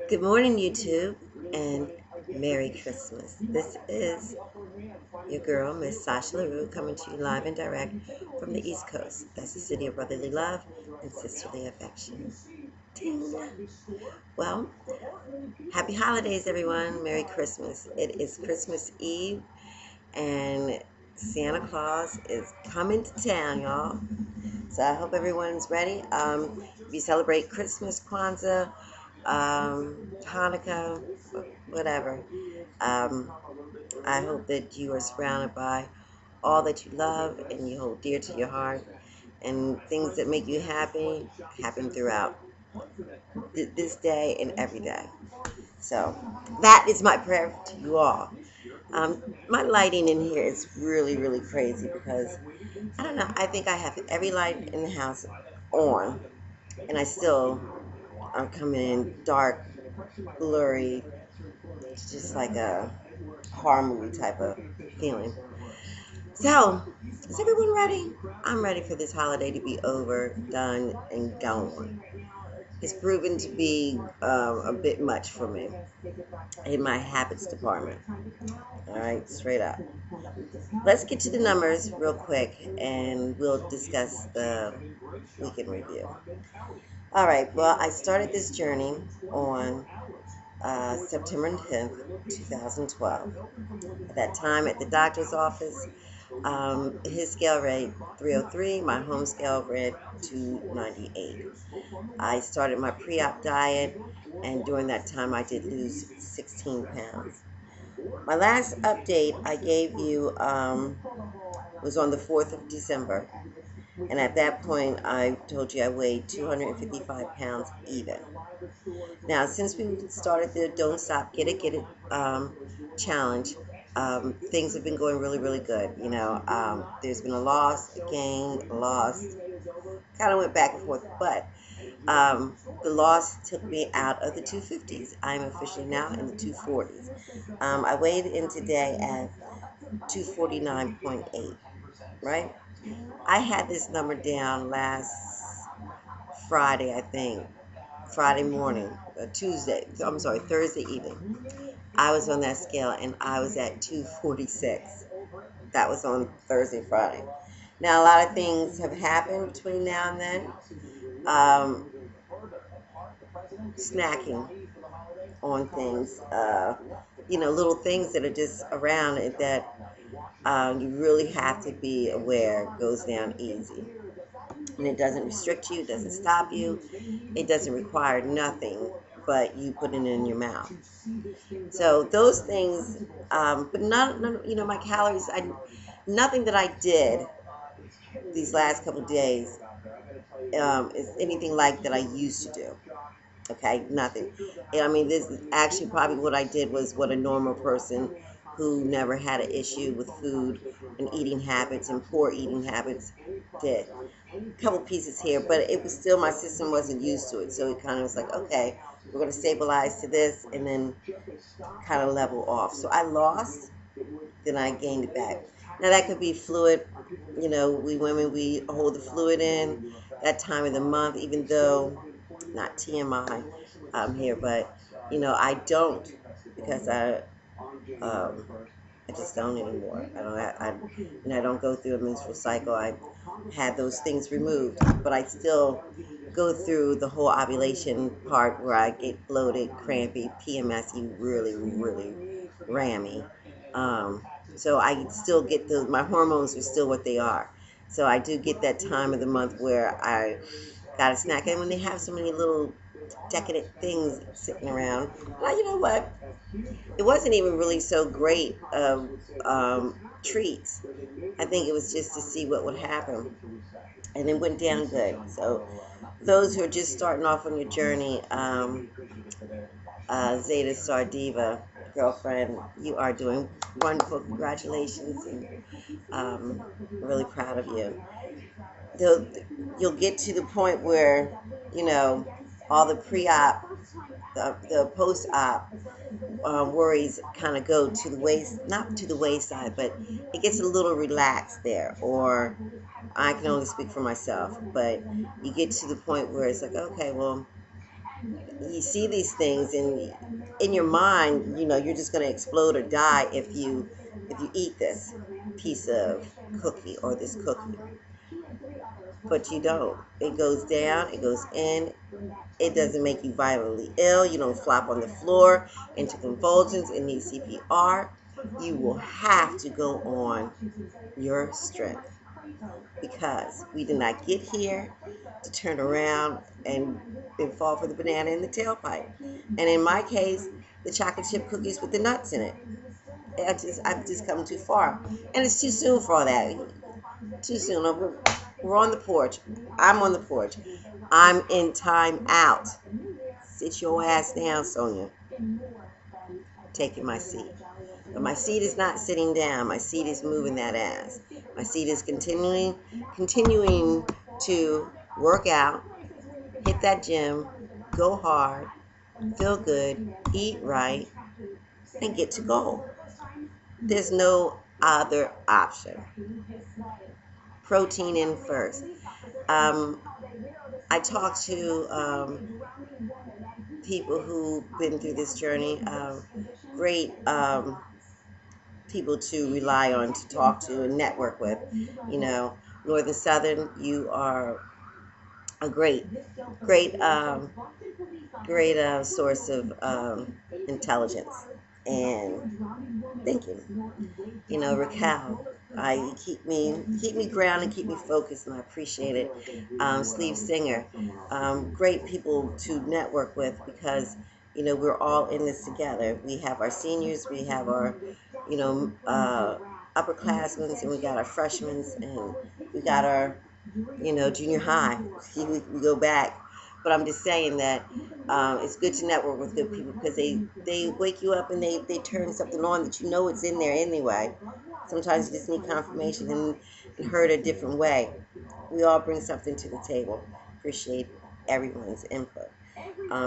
Good morning, YouTube, and Merry Christmas. This is your girl, Miss Sasha LaRue, coming to you live and direct from the East Coast. That's the city of brotherly love and sisterly affection. Ting. Well, happy holidays, everyone. Merry Christmas. It is Christmas Eve, and Santa Claus is coming to town, y'all. So I hope everyone's ready. If you celebrate Christmas, Kwanzaa, Hanukkah, whatever, um, I hope that you are surrounded by all that you love and you hold dear to your heart, and things that make you happy happen throughout this day and every day. So that is my prayer to you all. My lighting in here is really, really crazy because I don't know. I think I have every light in the house on, and I still are coming in dark, blurry. It's just like a horror movie type of feeling. So, is everyone ready? I'm ready for this holiday to be over, done, and gone. It's proven to be a bit much for me in my habits department. All right, straight up. Let's get to the numbers real quick and we'll discuss the weekend review. All right, well, I started this journey on September 10th, 2012. At that time at the doctor's office, his scale read 303, my home scale read 298. I started my pre-op diet, and during that time I did lose 16 pounds. My last update I gave you was on the 4th of December, and at that point I told you I weighed 255 pounds even. Now, since we started the Don't Stop, Get It challenge, things have been going really, really good. There's been a loss, a gain, a loss. Kind of went back and forth, but the loss took me out of the 250s. I'm officially now in the 240s. I weighed in today at 249.8, right? I had this number down last Friday, I think. Friday morning, Thursday evening. I was on that scale and I was at 246. That was on Thursday, Friday. Now, a lot of things have happened between now and then. Snacking on things, little things that are just around it that you really have to be aware goes down easy. And it doesn't restrict you, it doesn't stop you, it doesn't require nothing but you put it in your mouth. So those things, but my calories, nothing that I did these last couple of days is anything like that I used to do. Okay, nothing. I mean, this is actually probably what I did was what a normal person who never had an issue with food and eating habits and poor eating habits did. A couple pieces here, but it was still, my system wasn't used to it, so it kind of was like, okay, we're going to stabilize to this and then kind of level off. So I lost, then I gained it back. Now that could be fluid. We women, we hold the fluid in that time of the month, even though, not TMI here, but I don't, because I just don't anymore. I don't go through a menstrual cycle. I had those things removed, but I still go through the whole ovulation part where I get bloated, crampy, PMSy, really, really rammy. So I still get my hormones are still what they are. So I do get that time of the month where I got a snack. And when they have so many little decadent things sitting around, well, you know what? It wasn't even really so great of treats. I think it was just to see what would happen. And it went down good. So those who are just starting off on your journey, Zeta Star Diva, girlfriend, you are doing wonderful. Congratulations, and really proud of you. You'll get to the point where, all the pre-op, the post-op worries kind of go to the waist, not to the wayside, but it gets a little relaxed there. Or I can only speak for myself, but you get to the point where it's like, okay, well, you see these things, and in your mind, you're just going to explode or die if you eat this piece of cookie or this cookie. But you don't. It goes down, it goes in. It doesn't make you violently ill. You don't flop on the floor into convulsions and need CPR. You will have to go on your strength, because we did not get here to turn around and fall for the banana in the tailpipe. And in my case, the chocolate chip cookies with the nuts in it. I've just come too far, and it's too soon for all that. Too soon. We're on the porch. I'm on the porch. I'm in time out. Sit your ass down, Sonia. Taking my seat. But my seat is not sitting down. My seat is moving that ass. My seat is continuing to work out, hit that gym, go hard, feel good, eat right, and get to goal. There's no other option. Protein in first. I talk to people who've been through this journey. Great people to rely on, to talk to and network with. Northern Southern, you are a great source of intelligence and thinking. Raquel, you keep me grounded, keep me focused, and I appreciate it. Sleeve Singer, great people to network with, because we're all in this together. We have our seniors, we have our upperclassmen, and we got our freshmen, and we got our junior high. We go back. But I'm just saying that it's good to network with good people, because they wake you up and they turn something on that it's in there anyway. Sometimes you just need confirmation and heard a different way. We all bring something to the table. Appreciate everyone's input,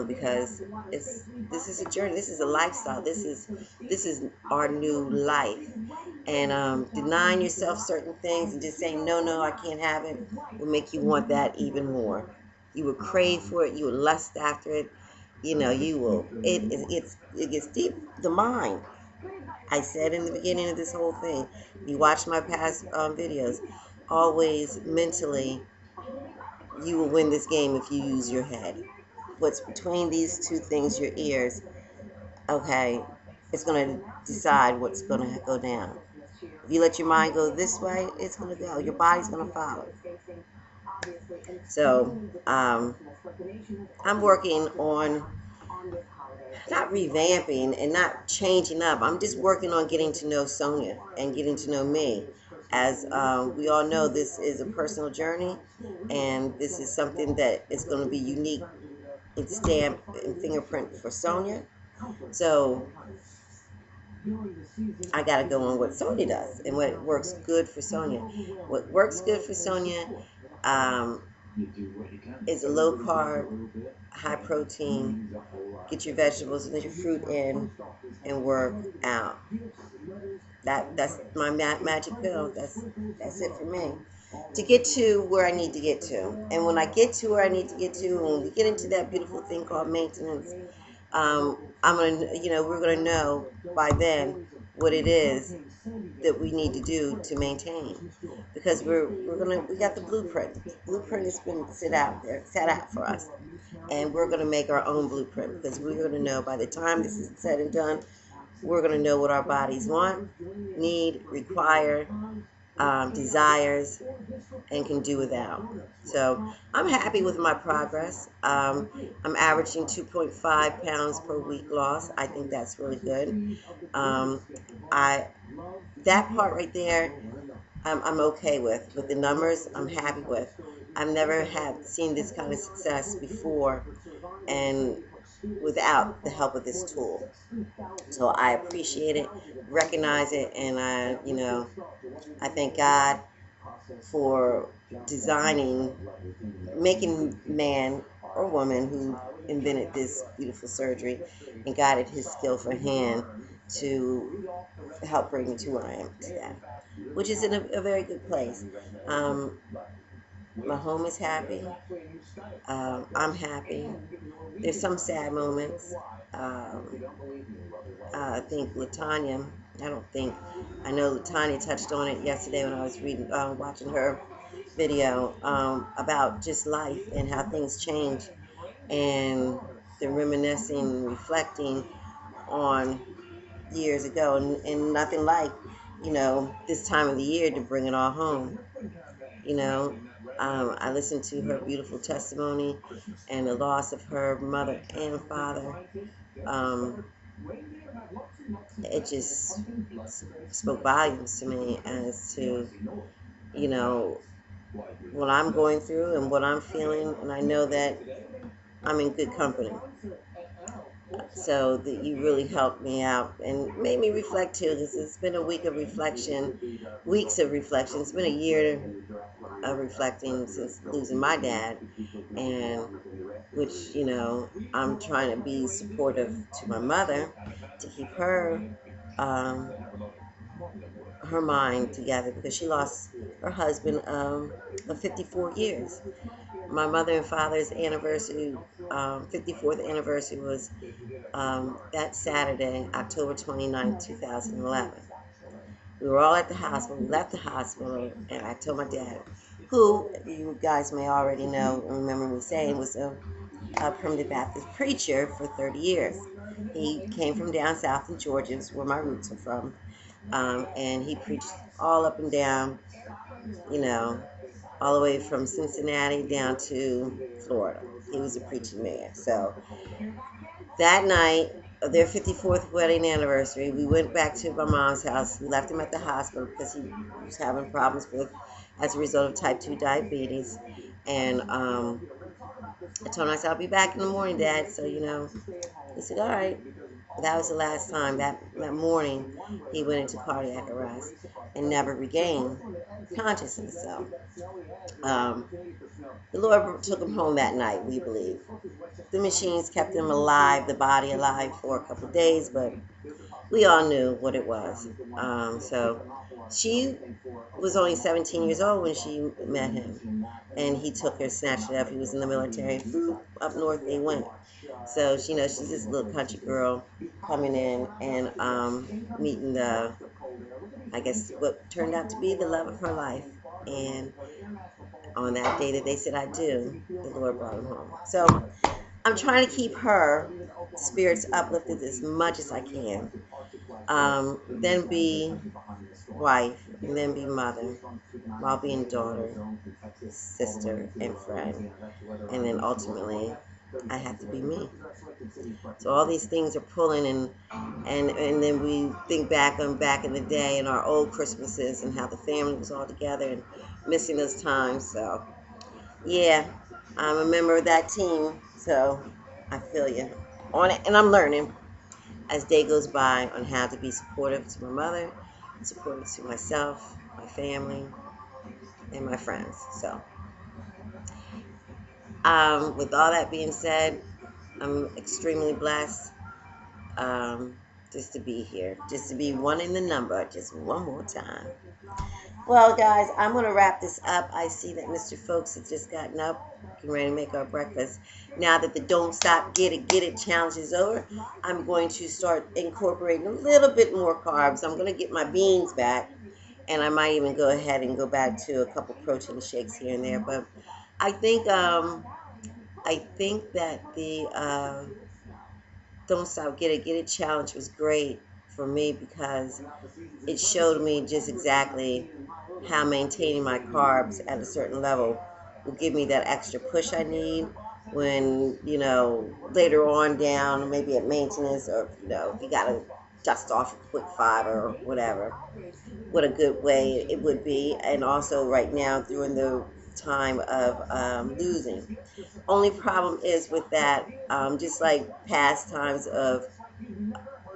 because this is a journey. This is a lifestyle. This is our new life. And denying yourself certain things and just saying no, I can't have it, will make you want that even more. You will crave for it. You will lust after it. You will. It gets deep. The mind. I said in the beginning of this whole thing. You watch my past videos. Always mentally, you will win this game if you use your head. What's between these two things, your ears, okay, it's going to decide what's going to go down. If you let your mind go this way, it's going to go. Your body's going to follow. So, I'm working on not revamping and not changing up. I'm just working on getting to know Sonia and getting to know me. As we all know, this is a personal journey, and this is something that is going to be unique and stamp and fingerprint for Sonia. So I got to go on what Sonia does and what works good for Sonia. What works good for Sonia is a low carb, high protein. Get your vegetables and your fruit in, and work out. That's my magic pill. That's it for me. To get to where I need to get to, and when I get to where I need to get to, and when we get into that beautiful thing called maintenance, we're gonna know by then what it is that we need to do to maintain, because we got the blueprint. The blueprint has been set out for us, and we're gonna make our own blueprint, because we're gonna know by the time this is said and done, we're gonna know what our bodies want, need, require, desires, and can do without. So I'm happy with my progress. I'm averaging 2.5 pounds per week loss. I think that's really good. That part right there, I'm okay with. With the numbers, I'm happy with. I've never seen this kind of success before, and without the help of this tool. So I appreciate it, recognize it, and I thank God for making man or woman who invented this beautiful surgery and guided his skillful hand to help bring me to where I am today, which is in a very good place. My home is happy. I'm happy. There's some sad moments. Um, I think Latanya, I don't think, I know Latanya touched on it yesterday when I was watching her video about just life and how things change, and the reminiscing, reflecting on years ago, and nothing like, this time of the year to bring it all home. You know, I listened to her beautiful testimony and the loss of her mother and father. Um, it just spoke volumes to me as to, you know, what I'm going through and what I'm feeling, and I know that I'm in good company. So that you really helped me out and made me reflect too, because it's been a week of reflection, weeks of reflection. It's been a year of reflecting since losing my dad, and which, I'm trying to be supportive to my mother to keep um, her mind together, because she lost her husband of 54 years. My mother and father's anniversary, 54th anniversary, was that Saturday, October 29th, 2011. We were all at the hospital. We left the hospital, and I told my dad, who you guys may already know and remember me saying was a primitive Baptist preacher for 30 years. He came from down south in Georgia, is where my roots are from, and he preached all up and down, you know, all the way from Cincinnati down to Florida. He was a preaching man. So that night of their 54th wedding anniversary, we went back to my mom's house. We left him at the hospital because he was having problems as a result of type 2 diabetes. And I told him, I said, I'll be back in the morning, Dad. So, he said, all right. That was the last time. That morning, he went into cardiac arrest and never regained consciousness. So, um, the Lord took him home that night, we believe. The machines kept him alive, the body alive, for a couple of days, but we all knew what it was. So she was only 17 years old when she met him, and he took her, snatched her up. He was in the military. Up north they went. So she's this little country girl coming in and meeting I guess, what turned out to be the love of her life. And on that day that they said I do, the Lord brought him home. So I'm trying to keep her spirits uplifted as much as I can. Then be wife, and then be mother, while being daughter, sister, and friend. And then ultimately, I have to be me. So all these things are pulling, and then we think back in the day and our old Christmases and how the family was all together and missing those times. So yeah, I'm a member of that team. So I feel you on it, and I'm learning as day goes by on how to be supportive to my mother, supportive to myself, my family, and my friends. So, with all that being said, I'm extremely blessed, um, just to be here, just to be one in the number, just one more time. Well, guys, I'm going to wrap this up. I see that Mr. Folks has just gotten up, getting ready to make our breakfast. Now that the Don't Stop, Get It challenge is over, I'm going to start incorporating a little bit more carbs. I'm going to get my beans back, and I might even go ahead and go back to a couple protein shakes here and there. But I think that the Don't Stop, Get It challenge was great for me, because it showed me just exactly how maintaining my carbs at a certain level will give me that extra push I need when, later on down, maybe at maintenance, or, if you got to dust off a quick five or whatever, what a good way it would be. And also right now during the time of losing. Only problem is with that, just like past times of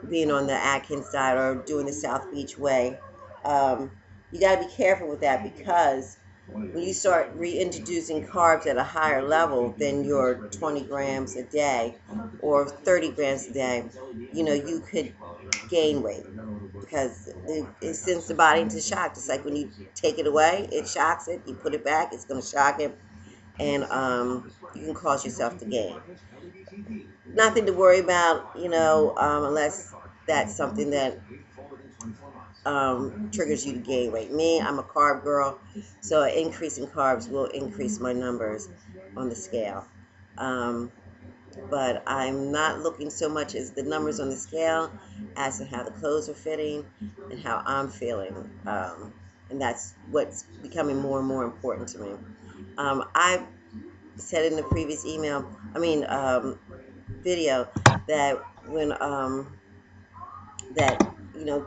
being on the Atkins diet or doing the South Beach way, you got to be careful with that, because when you start reintroducing carbs at a higher level than your 20 grams a day or 30 grams a day, you could gain weight. because it sends the body into shock. Just like when you take it away, it shocks it. You put it back, it's going to shock it, and you can cause yourself to gain. Nothing to worry about, unless that's something that triggers you to gain weight. Me, I'm a carb girl, so an increase in carbs will increase my numbers on the scale. Um, but I'm not looking so much as the numbers on the scale as to how the clothes are fitting and how I'm feeling. And that's what's becoming more and more important to me. I said in the previous video, that when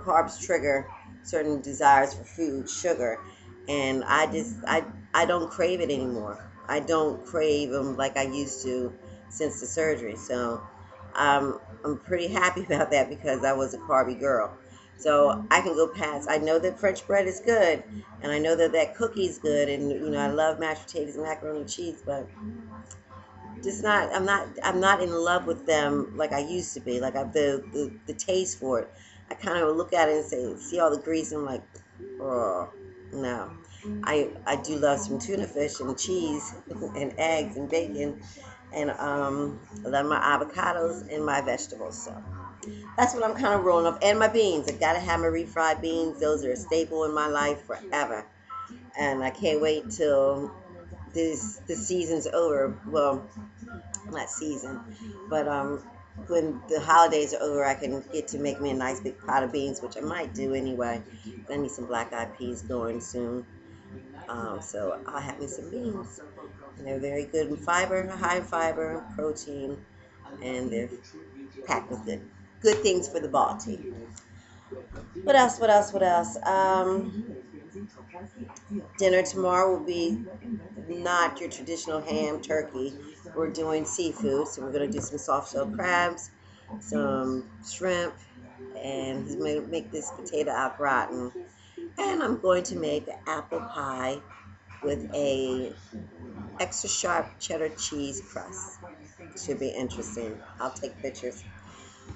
carbs trigger certain desires for food, sugar, and I don't crave it anymore. I don't crave them like I used to since the surgery. So I'm pretty happy about that because I was a carby girl. So I can go past. I know that French bread is good, and I know that that cookie is good, and I love mashed potatoes and macaroni and cheese, but just not I'm not in love with them like I used to be. Like the taste for it. I kind of look at it and see all the grease, and I'm like, oh no. I do love some tuna fish and cheese and eggs and bacon, and I love my avocados and my vegetables. So that's what I'm kind of rolling up. And my beans. I gotta have my refried beans. Those are a staple in my life forever. And I can't wait till this season's over. Well, not season, but when the holidays are over, I can get to make me a nice big pot of beans, which I might do anyway. I need some black eyed peas going soon, so I'll have me some beans, and they're very good in fiber, high in fiber, protein, and they're packed with good things for the body. What else? What else? What else? Dinner tomorrow will be not your traditional ham turkey. We're doing seafood, so we're going to do some soft shell crabs, some shrimp, and he's going to make this potato au gratin. And I'm going to make an apple pie with a extra sharp cheddar cheese crust. Should be interesting. I'll take pictures.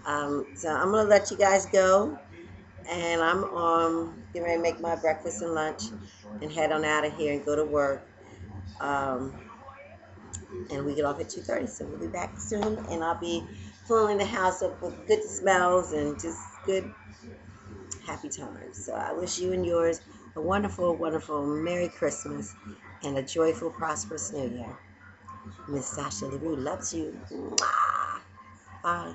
So I'm going to let you guys go, and I'm getting ready to make my breakfast and lunch and head on out of here and go to work. Um, and we get off at 2:30, so we'll be back soon, and I'll be filling the house up with good smells and just good happy times. So I wish you and yours a wonderful, wonderful Merry Christmas and a joyful, prosperous New Year. Miss Sasha LaRue loves you. Mwah. Bye.